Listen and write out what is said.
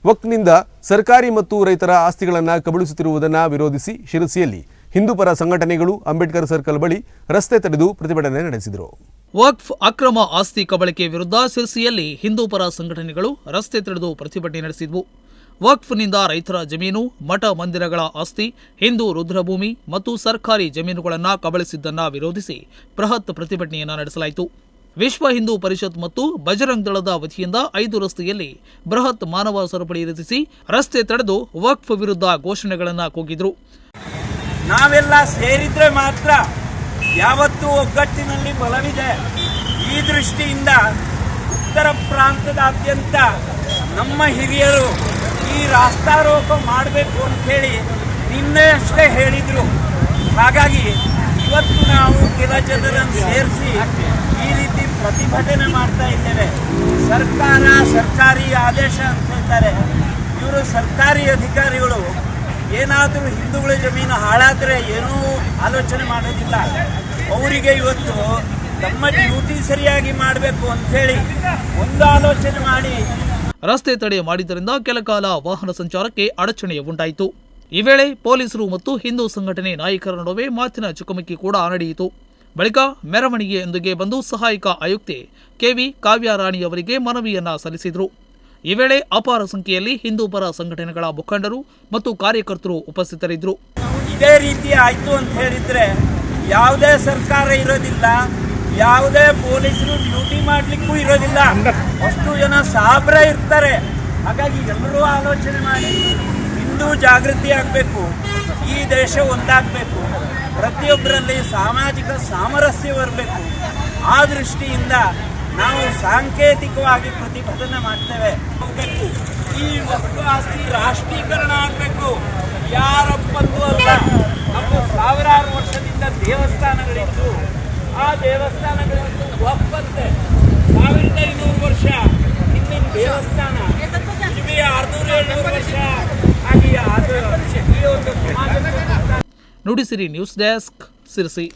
ವಕ್ಫ್ನಿಂದ ಸರ್ಕಾರಿ ಮತ್ತು ರೈತರ ಆಸ್ತಿಗಳನ್ನು ಕಬಳಿಸುತ್ತಿರುವುದನ್ನು ವಿರೋಧಿಸಿ ಶಿರಸಿಯಲ್ಲಿ ಹಿಂದೂಪರ ಸಂಘಟನೆಗಳು ಅಂಬೇಡ್ಕರ್ ಸರ್ಕಲ್ ಬಳಿ ರಸ್ತೆ ತಡೆದು ಪ್ರತಿಭಟನೆ ನಡೆಸಿದರು. ವಕ್ಫ್ ಅಕ್ರಮ ಆಸ್ತಿ ಕಬಳಿಕೆ ವಿರುದ್ಧ ಶಿರಸಿಯಲ್ಲಿ ಹಿಂದೂಪರ ಸಂಘಟನೆಗಳು ರಸ್ತೆ ತಡೆದು ಪ್ರತಿಭಟನೆ ನಡೆಸಿದವು. ವಕ್ಫ್ನಿಂದ ರೈತರ ಜಮೀನು, ಮಠ ಮಂದಿರಗಳ ಆಸ್ತಿ, ಹಿಂದೂ ರುದ್ರಭೂಮಿ ಮತ್ತು ಸರ್ಕಾರಿ ಜಮೀನುಗಳನ್ನು ಕಬಳಿಸಿದ್ದನ್ನು ವಿರೋಧಿಸಿ ಬೃಹತ್ ಪ್ರತಿಭಟನೆಯನ್ನು ನಡೆಸಲಾಯಿತು. ವಿಶ್ವ ಹಿಂದೂ ಪರಿಷತ್ ಮತ್ತು ಬಜರಂಗ್ ದಳದ ವತಿಯಿಂದ 5 ರಸ್ತೆಯಲ್ಲಿ ಬೃಹತ್ ಮಾನವ ಸರಪಳಿ ರಚಿಸಿ ರಸ್ತೆ ತಡೆದು ವಕ್ಫ್ ವಿರುದ್ಧ ಘೋಷಣೆಗಳನ್ನು ಕೂಗಿದ್ರು. ನಾವೆಲ್ಲ ಸೇರಿದ್ರೆ ಮಾತ್ರ ಯಾವತ್ತೂ ಒಗ್ಗಟ್ಟಿನಲ್ಲಿ ಬಲವಿದೆ. ಈ ದೃಷ್ಟಿಯಿಂದ ಉತ್ತರ ಪ್ರಾಂತದಾದ್ಯಂತ ನಮ್ಮ ಹಿರಿಯರು ಈ ರಾಸ್ತಾರೋಕ ಮಾಡಬೇಕು ಅಂತೇಳಿ ನಿನ್ನೆಯಷ್ಟೇ ಹೇಳಿದರು. ಹಾಗಾಗಿ ಇವತ್ತು ನಾವು ಕೆಲ ಜನರನ್ನು ಸೇರಿಸಿ ಈ ರೀತಿ ಪ್ರತಿಭಟನೆ ಮಾಡ್ತಾ ಇದ್ದೇವೆ. ಸರ್ಕಾರಿ ಆದೇಶ ಅಂತ ಹೇಳ್ತಾರೆ. ಇವರು ಸರ್ಕಾರಿ ಅಧಿಕಾರಿಗಳು ಏನಾದರೂ ಹಿಂದೂಗಳ ಜಮೀನು ಹಾಳಾದರೆ ಏನೂ ಆಲೋಚನೆ ಮಾಡೋದಿಲ್ಲ. ಅವರಿಗೆ ಇವತ್ತು ತಮ್ಮ ಡ್ಯೂಟಿ ಸರಿಯಾಗಿ ಮಾಡಬೇಕು ಅಂಥೇಳಿ ಒಂದು ಆಲೋಚನೆ ಮಾಡಿ ರಸ್ತೆ ತಡೆ ಮಾಡಿದ್ದರಿಂದ ಕೆಲ ಕಾಲ ವಾಹನ ಸಂಚಾರಕ್ಕೆ ಅಡಚಣೆ ಉಂಟಾಯಿತು. ಈ ವೇಳೆ ಪೊಲೀಸರು ಮತ್ತು ಹಿಂದೂ ಸಂಘಟನೆ ನಾಯಕರ ನಡುವೆ ಮಾತಿನ ಚಕಮಕಿ ಕೂಡ ನಡೆಯಿತು. ಬಳಿಕ ಮೆರವಣಿಗೆಯೊಂದಿಗೆ ಬಂದು ಸಹಾಯಕ ಆಯುಕ್ತೆ ಕೆವಿ ಕಾವ್ಯರಾಣಿ ಅವರಿಗೆ ಮನವಿಯನ್ನ ಸಲ್ಲಿಸಿದರು. ಈ ವೇಳೆ ಅಪಾರ ಸಂಖ್ಯೆಯಲ್ಲಿ ಹಿಂದೂಪರ ಸಂಘಟನೆಗಳ ಮುಖಂಡರು ಮತ್ತು ಕಾರ್ಯಕರ್ತರು ಉಪಸ್ಥಿತರಿದ್ದರು. ಇದೇ ರೀತಿ ಆಯಿತು ಅಂತ ಹೇಳಿದ್ರೆ ಯಾವುದೇ ಸರ್ಕಾರ ಇರೋದಿಲ್ಲ, ಯಾವುದೇ ಪೊಲೀಸರು ಡ್ಯೂಟಿ ಮಾಡಲಿಕ್ಕೂ ಇರೋದಿಲ್ಲ. ಅಷ್ಟು ಜನ ಸಾಬ್ರ ಇರ್ತಾರೆ. ಹಾಗಾಗಿ ಎಲ್ಲರೂ ಆಲೋಚನೆ ಮಾಡಿ ಹಿಂದೂ ಜಾಗೃತಿ ಆಗಬೇಕು, ಈ ದೇಶ ಒಂದಾಗಬೇಕು, ಪ್ರತಿಯೊಬ್ಬರಲ್ಲಿ ಸಾಮಾಜಿಕ ಸಾಮರಸ್ಯ ಬರಬೇಕು. ಆ ದೃಷ್ಟಿಯಿಂದ ನಾವು ಸಾಂಕೇತಿಕವಾಗಿ ಪ್ರತಿಭಟನೆ ಮಾಡ್ತೇವೆ. ಈ ವಕ್ಫ್ ಆಸ್ತಿ ರಾಷ್ಟ್ರೀಕರಣ ಆಗಬೇಕು. ಯಾರೊಬ್ಬಂದೂ ಅಲ್ಲ, ನಮ್ಮ ಸಾವಿರಾರು ವರ್ಷದಿಂದ ದೇವಸ್ಥಾನಗಳಿತ್ತು. ಆ ದೇವಸ್ಥಾನಗಳಿತ್ತು ವಕ್ಫಂತೆ 1500 ವರ್ಷ ಹಿಂದಿನ ದೇವಸ್ಥಾನ, ಇಲ್ಲಿ 600-700 ವರ್ಷ ಆಗಿ ಅದು ಈ ಒಂದು ಸಮಾಜ. Nudisiri news desk, Sirsi.